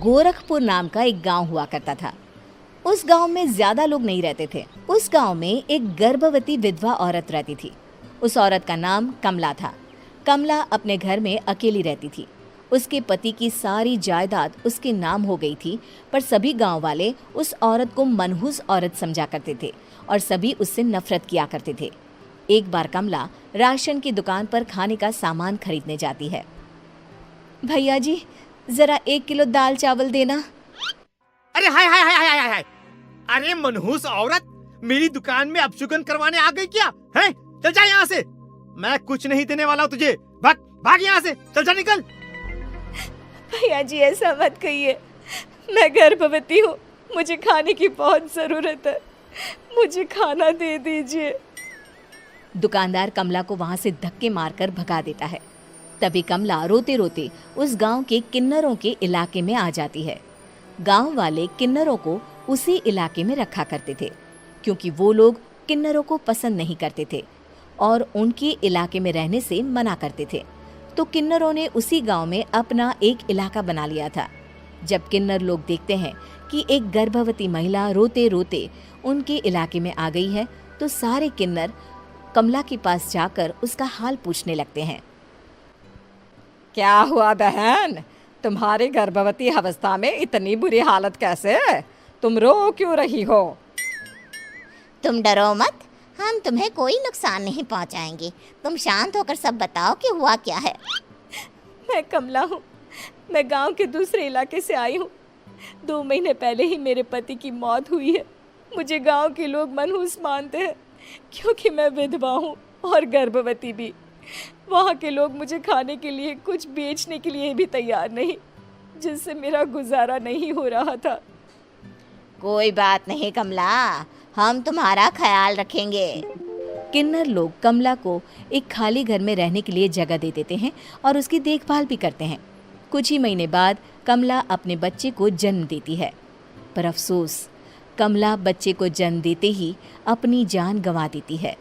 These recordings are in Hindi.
गोरखपुर नाम का एक गांव हुआ करता था। उस गांव में ज्यादा लोग नहीं रहते थे। उस गांव में एक गर्भवती विधवा औरत रहती थी। उस औरत का नाम कमला था। कमला अपने घर में अकेली रहती थी। उसके पति की सारी जायदाद उसके नाम हो गई थी, पर सभी गांव वाले उस औरत को मनहूस औरत समझा करते थे और सभी उससे नफरत किया करते थे। एक बार कमला राशन की दुकान पर खाने का सामान खरीदने जाती है। भैया जी, जरा 1 किलो दाल चावल देना। अरे हाय हाय हाय हाय हाय! अरे मनहूस औरत, मेरी दुकान में अपशुगन करवाने आ गई क्या? हैं? चल जा यहाँ से, मैं कुछ नहीं देने वाला हूँ तुझे। भाग भाग यहाँ से, चल जा, निकल। भैया जी, ऐसा मत कहिए, मैं गर्भवती हूँ, मुझे खाने की बहुत जरूरत है, मुझे खाना दे दीजिए। दुकानदार कमला को वहां से धक्के मारकर भगा देता है। तभी कमला रोते रोते उस गांव के किन्नरों के इलाके में आ जाती है। गांव वाले किन्नरों को उसी इलाके में रखा करते थे, क्योंकि वो लोग किन्नरों को पसंद नहीं करते थे और उनके इलाके में रहने से मना करते थे। तो किन्नरों ने उसी गांव में अपना एक इलाका बना लिया था। जब किन्नर लोग देखते हैं कि एक गर्भवती महिला रोते रोते उनके इलाके में आ गई है, तो सारे किन्नर कमला के पास जाकर उसका हाल पूछने लगते हैं। क्या हुआ बहन, तुम्हारी गर्भवती अवस्था में इतनी बुरी हालत कैसे? तुम रो क्यों रही हो? तुम डरो मत, हम तुम्हें कोई नुकसान नहीं पहुंचाएंगे। तुम शांत होकर सब बताओ कि हुआ क्या है। मैं कमला हूँ, मैं गांव के दूसरे इलाके से आई हूँ। 2 महीने पहले ही मेरे पति की मौत हुई है। मुझे गांव के लोग मनहूस मानते हैं, क्योंकि मैं विधवा हूँ और गर्भवती भी। वहाँ के लोग मुझे खाने के लिए कुछ बेचने के लिए भी तैयार नहीं, जिससे मेरा गुजारा नहीं हो रहा था। कोई बात नहीं कमला, हम तुम्हारा ख्याल रखेंगे। किन्नर लोग कमला को एक खाली घर में रहने के लिए जगह दे देते हैं और उसकी देखभाल भी करते हैं। कुछ ही महीने बाद कमला अपने बच्चे को जन्म देती है, पर अफसोस, कमला बच्चे को जन्म देते ही अपनी जान गंवा देती है।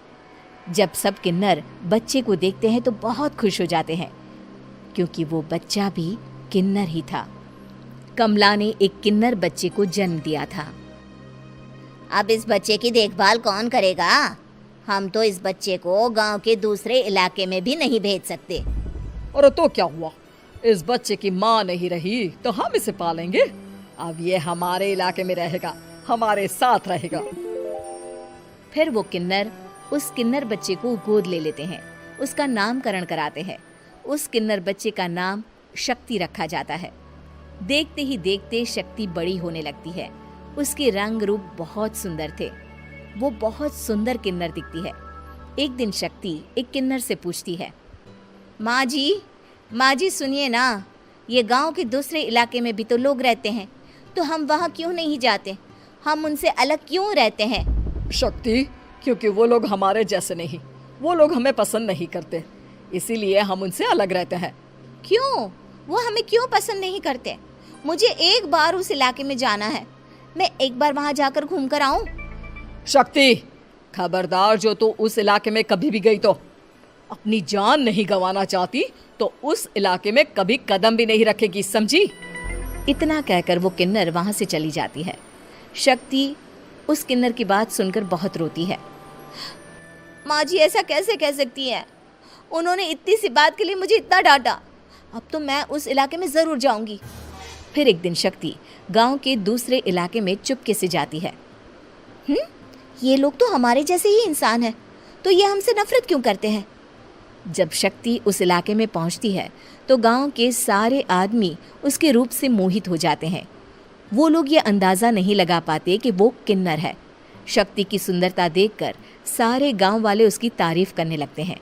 जब सब किन्नर बच्चे को देखते हैं तो बहुत खुश हो जाते हैं, क्योंकि वो बच्चा भी किन्नर ही था। कमला ने एक किन्नर बच्चे को जन्म दिया था। अब इस बच्चे की देखभाल कौन करेगा? हम तो इस बच्चे को गांव के दूसरे इलाके में भी नहीं भेज सकते। और तो क्या हुआ, इस बच्चे की माँ नहीं रही तो हम इसे पालेंगे। अब ये हमारे इलाके में रहेगा, हमारे साथ रहेगा। फिर वो किन्नर उस किन्नर बच्चे को गोद ले लेते हैं, उसका नामकरण कराते हैं। उस किन्नर बच्चे का नाम शक्ति रखा जाता है। देखते ही देखते शक्ति बड़ी होने लगती है। उसके रंग रूप बहुत सुंदर थे। वो बहुत सुंदर किन्नर दिखती है। एक दिन शक्ति एक किन्नर से पूछती है, माँ जी सुनिए ना, ये गांव के दूसरे इलाके में भी तो लोग रहते हैं, तो हम वहाँ क्यों नहीं जाते? हम उनसे अलग क्यों रहते हैं? शक्ति, क्योंकि वो लोग हमारे जैसे नहीं, वो लोग हमें पसंद नहीं करते, इसीलिए हम उनसे अलग रहते हैं। क्यों? वो हमें क्यों पसंद नहीं करते? मुझे एक बार उस इलाके में जाना है, मैं एक बार वहाँ जाकर घूम कर आऊँ। शक्ति, खबरदार, जो तू उस इलाके में कभी भी गई तो अपनी जान नहीं गंवाना चाहती तो उस इलाके में कभी कदम भी नहीं रखेगी, समझी? इतना कहकर वो किन्नर वहाँ से चली जाती है। शक्ति उस किन्नर की बात सुनकर बहुत रोती है। माँ जी, ऐसा कैसे कह सकती हैं? उन्होंने इतनी सी बात के लिए मुझे इतना डांटा। अब तो मैं उस इलाके में ज़रूर जाऊंगी। फिर एक दिन शक्ति गांव के दूसरे इलाके में चुपके से जाती है। ये लोग तो हमारे जैसे ही इंसान हैं, तो ये हमसे नफरत क्यों करते हैं? जब शक्ति उस इलाके में पहुंचती है तो गांव के सारे आदमी उसके रूप से मोहित हो जाते हैं। वो लोग ये अंदाज़ा नहीं लगा पाते कि वो किन्नर है। शक्ति की सुंदरता देखकर सारे गांव वाले उसकी तारीफ करने लगते हैं।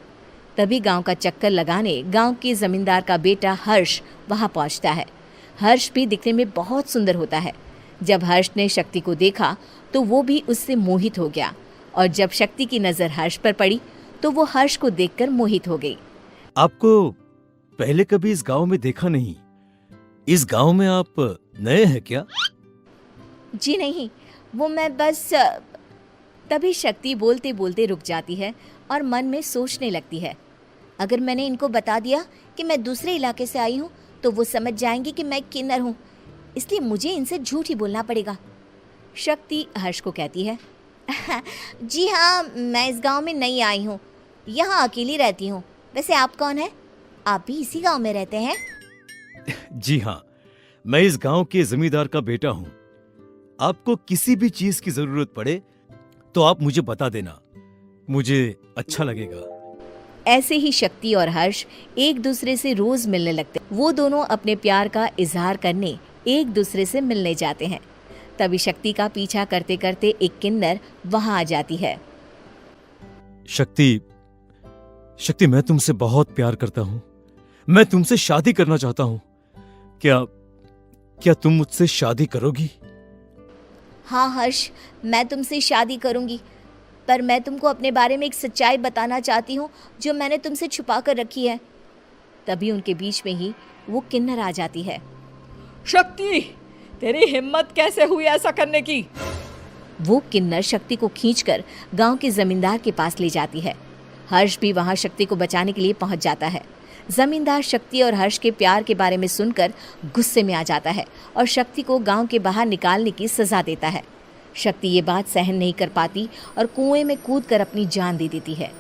तभी गांव का चक्कर लगाने गांव के जमींदार का बेटा हर्ष वहां पहुंचता है। हर्ष भी दिखने में बहुत सुंदर होता है। जब हर्ष ने शक्ति को देखा तो वो भी उससे मोहित हो गया, और जब शक्ति की नज़र हर्ष पर पड़ी तो वो हर्ष को देखकर मोहित हो गई। आपको पहले कभी इस गांव में देखा नहीं। इस गांव में आप नए हैं क्या? जी नहीं, वो मैं बस। तभी शक्ति बोलते बोलते रुक जाती है और मन में सोचने लगती है, अगर मैंने इनको बता दिया कि मैं दूसरे इलाके से आई हूँ तो वो समझ जाएंगे कि मैं किन्नर हूँ, इसलिए मुझे इनसे झूठ ही बोलना पड़ेगा। शक्ति हर्ष को कहती है, जी हाँ, मैं इस गांव में नई आई हूँ, यहाँ अकेली रहती हूँ। वैसे आप कौन है? आप भी इसी गांव में रहते हैं? जी हाँ, मैं इस गांव के जमींदार का बेटा हूँ। आपको किसी भी चीज की जरूरत पड़े तो आप मुझे बता देना, मुझे अच्छा लगेगा। ऐसे ही शक्ति और हर्ष एक दूसरे से रोज मिलने लगते। वो दोनों अपने प्यार का इजहार करने एक दूसरे से मिलने जाते हैं। तभी शक्ति का पीछा करते करते एक किन्नर वहां आ जाती है। शक्ति, मैं तुमसे बहुत प्यार करता हूँ। मैं तुमसे शादी करना चाहता हूँ। क्या तुम मुझसे शादी करोगी? हाँ हर्ष, मैं तुमसे शादी करूँगी, पर मैं तुमको अपने बारे में एक सच्चाई बताना चाहती हूँ जो मैंने तुमसे छुपा कर रखी है। तभी उनके बीच में ही वो किन्नर आ जाती है। शक्ति, तेरी हिम्मत कैसे हुई ऐसा करने की? वो किन्नर शक्ति को खींचकर गांव के जमींदार के पास ले जाती है। हर्ष भी वहां शक्ति को बचाने के लिए पहुंच जाता है। जमींदार शक्ति और हर्ष के प्यार के बारे में सुनकर गुस्से में आ जाता है और शक्ति को गांव के बाहर निकालने की सजा देता है। शक्ति ये बात सहन नहीं कर पाती और कुएं में कूदकर अपनी जान दे देती है।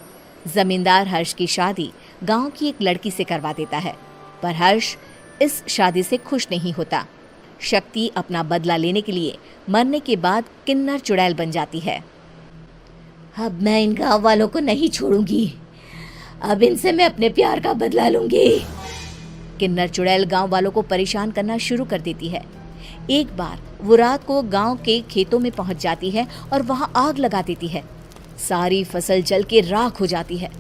जमींदार हर्ष की शादी गांव की एक लड़की से करवा देता है, पर हर्ष इस शादी से खुश नहीं होता। शक्ति अपना बदला लेने के लिए मरने के बाद किन्नर चुड़ैल बन जाती है। अब मैं इन गाँव वालों को नहीं छोड़ूंगी, अब इनसे मैं अपने प्यार का बदला लूंगी। किन्नर चुड़ैल गांव वालों को परेशान करना शुरू कर देती है। एक बार वो रात को गांव के खेतों में पहुंच जाती है और वहां आग लगा देती है। सारी फसल जल के राख हो जाती है।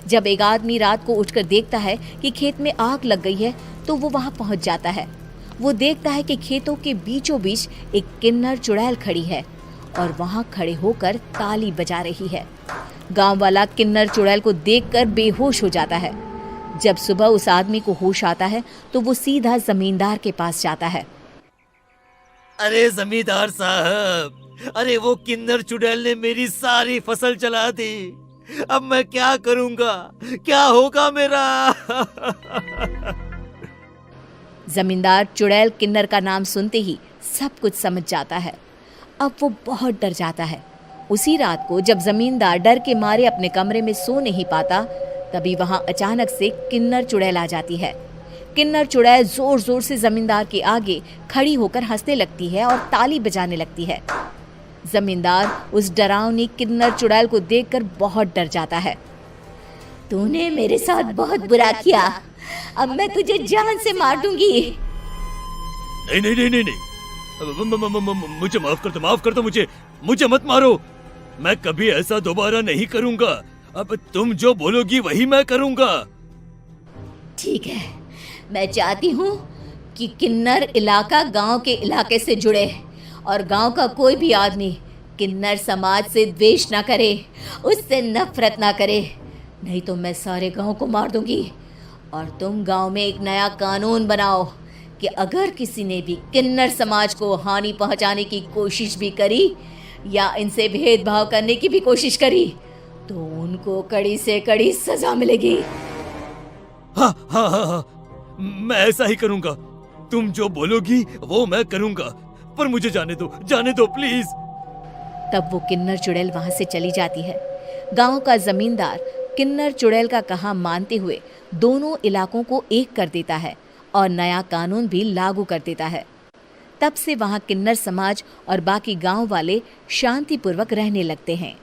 जब एक आदमी रात को उठकर देखता है कि खेत में आग लग गई है तो वो वहां पहुंच जाता है। वो देखता है कि खेतों के बीचों बीच एक किन्नर चुड़ैल खड़ी है और वहां खड़े होकर ताली बजा रही है। गांव वाला किन्नर चुड़ैल को देखकर बेहोश हो जाता है। जब सुबह उस आदमी को होश आता है तो वो सीधा जमींदार के पास जाता है। अरे जमींदार साहब, अरे वो किन्नर चुड़ैल ने मेरी सारी फसल चला दी। अब मैं क्या करूंगा? क्या होगा मेरा? जमींदार चुड़ैल किन्नर का नाम सुनते ही सब कुछ समझ जाता है। अब वो बहुत डर जाता है। उसी रात को जब जमींदार डर के मारे अपने कमरे में सो नहीं पाता, तभी वहां अचानक से किन्नर चुड़ैल आ जाती है। किन्नर चुड़ैल जोर जोर से जमींदार के आगे खड़ी होकर हंसने लगती है और ताली बजाने लगती है। जमींदार उस डरावनी किन्नर चुड़ैल को देखकर बहुत डर जाता है। तूने मेरे साथ बहुत बुरा किया, अब मैं तुझे जान से मार दूंगी। नहीं नहीं नहीं नहीं नहीं, मुझे माफ कर दो, मुझे मत मारो। मैं कभी ऐसा दोबारा नहीं करूंगा। अब तुम जो बोलोगी वही मैं करूंगा। ठीक है, मैं चाहती हूँ कि किन्नर इलाका गांव के इलाके से जुड़े और गांव का कोई भी आदमी किन्नर समाज से द्वेष ना करे, उससे नफरत ना करे, नहीं तो मैं सारे गांव को मार दूंगी। और तुम गांव में एक नया कानून बनाओ कि अगर किसी ने भी किन्नर समाज को हानि पहुंचाने की कोशिश भी करी या इनसे भेदभाव करने की भी कोशिश करी तो उनको कड़ी से कड़ी सजा मिलेगी। हाँ हाँ हाँ हाँ, मैं ऐसा ही करूंगा। तुम जो बोलोगी वो मैं करूंगा, पर मुझे जाने दो प्लीज। तब वो किन्नर चुड़ैल वहां से चली जाती है। गांव का जमींदार किन्नर चुड़ैल का कहा मानते हुए दोनों इलाकों को एक कर देता है और नया कानून भी लागू कर देता है। तब से वहां किन्नर समाज और बाकी गांव वाले शांतिपूर्वक रहने लगते हैं।